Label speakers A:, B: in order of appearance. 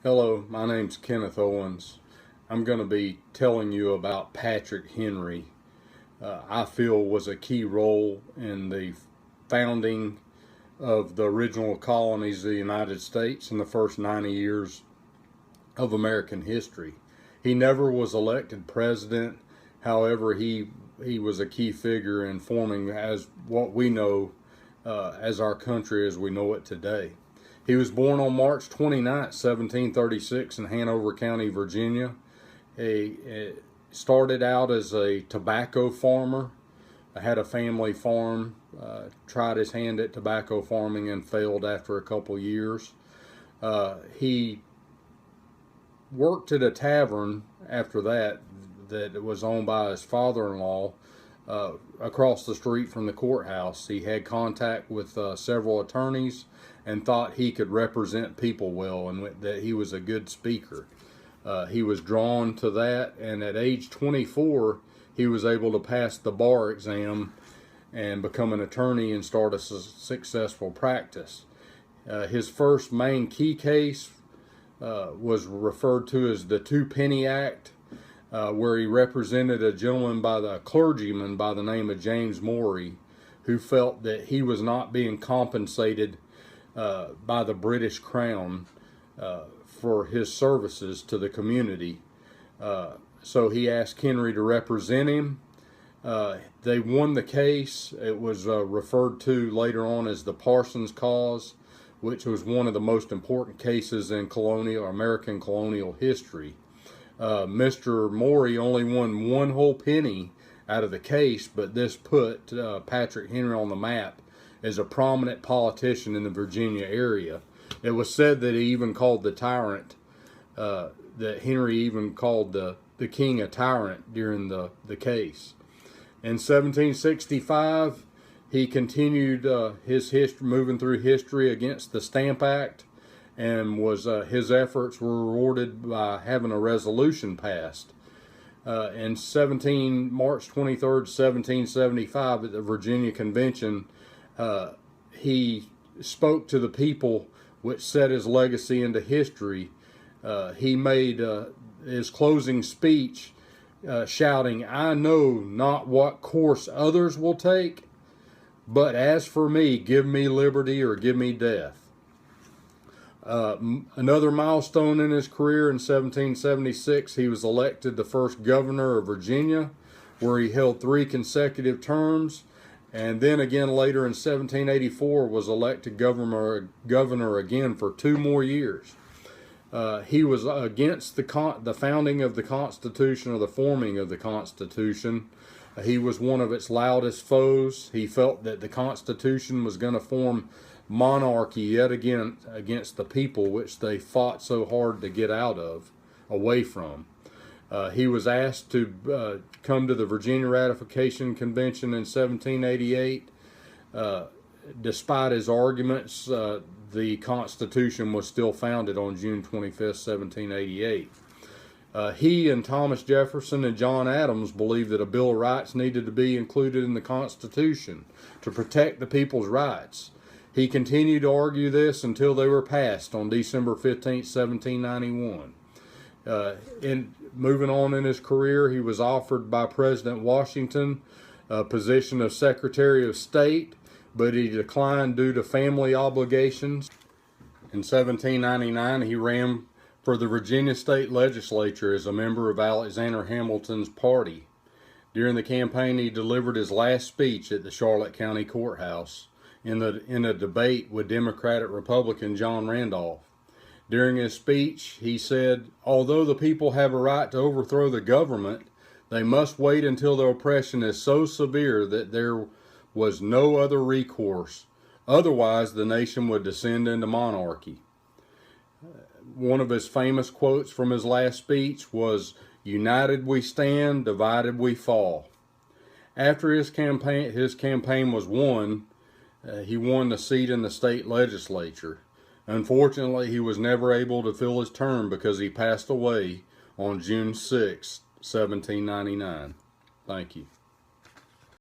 A: Hello, my name's Kenneth Owens. I'm going to be telling you about Patrick Henry. I feel was a key role in the founding of the original colonies of the United States in the first 90 years of American history. He never was elected president. However, he was a key figure in forming as what we know as our country as we know it today. He was born on March 29, 1736 in Hanover County, Virginia. He started out as a tobacco farmer. Had a family farm, tried his hand at tobacco farming and failed after a couple years. He worked at a tavern after that was owned by his father-in-law across the street from the courthouse. He had contact with several attorneys and thought he could represent people well and that he was a good speaker. He was drawn to that, and at age 24 he was able to pass the bar exam and become an attorney and start a successful practice. His first main key case was referred to as the Two Penny Act, where he represented a clergyman by the name of James Morey, who felt that he was not being compensated by the British Crown for his services to the community. So he asked Henry to represent him. They won the case. It was referred to later on as the Parsons Cause, which was one of the most important cases in American colonial history. Mr. Morey only won one whole penny out of the case, but this put Patrick Henry on the map as a prominent politician in the Virginia area. It was said that he even called the tyrant, that Henry even called the king a tyrant during the case. In 1765, he continued his history, moving through history against the Stamp Act, and his efforts were rewarded by having a resolution passed. In March 23rd, 1775, at the Virginia Convention, he spoke to the people, which set his legacy into history. He made his closing speech shouting, "I know not what course others will take, but as for me, give me liberty or give me death." Another milestone in his career, in 1776, he was elected the first governor of Virginia, where he held 3 consecutive terms, and then again later in 1784 was elected governor again for 2 more years. He was against the founding of the Constitution, or the forming of the Constitution. He was one of its loudest foes. He felt that the Constitution was going to form monarchy yet again against the people, which they fought so hard to get away from. He was asked to come to the Virginia Ratification Convention in 1788. Despite his arguments, the Constitution was still founded on June 25th, 1788. He and Thomas Jefferson and John Adams believed that a Bill of Rights needed to be included in the Constitution to protect the people's rights. He continued to argue this until they were passed on December 15th, 1791. Moving on in his career, he was offered by President Washington a position of Secretary of State, but he declined due to family obligations. In 1799, he ran for the Virginia State Legislature as a member of Alexander Hamilton's party. During the campaign, he delivered his last speech at the Charlotte County Courthouse in a debate with Democratic-Republican John Randolph. During his speech, he said, "Although the people have a right to overthrow the government, they must wait until the oppression is so severe that there was no other recourse. Otherwise, the nation would descend into monarchy." One of his famous quotes from his last speech was, "United we stand, divided we fall." After his campaign was won, he won the seat in the state legislature. Unfortunately, he was never able to fill his term because he passed away on June 6, 1799. Thank you.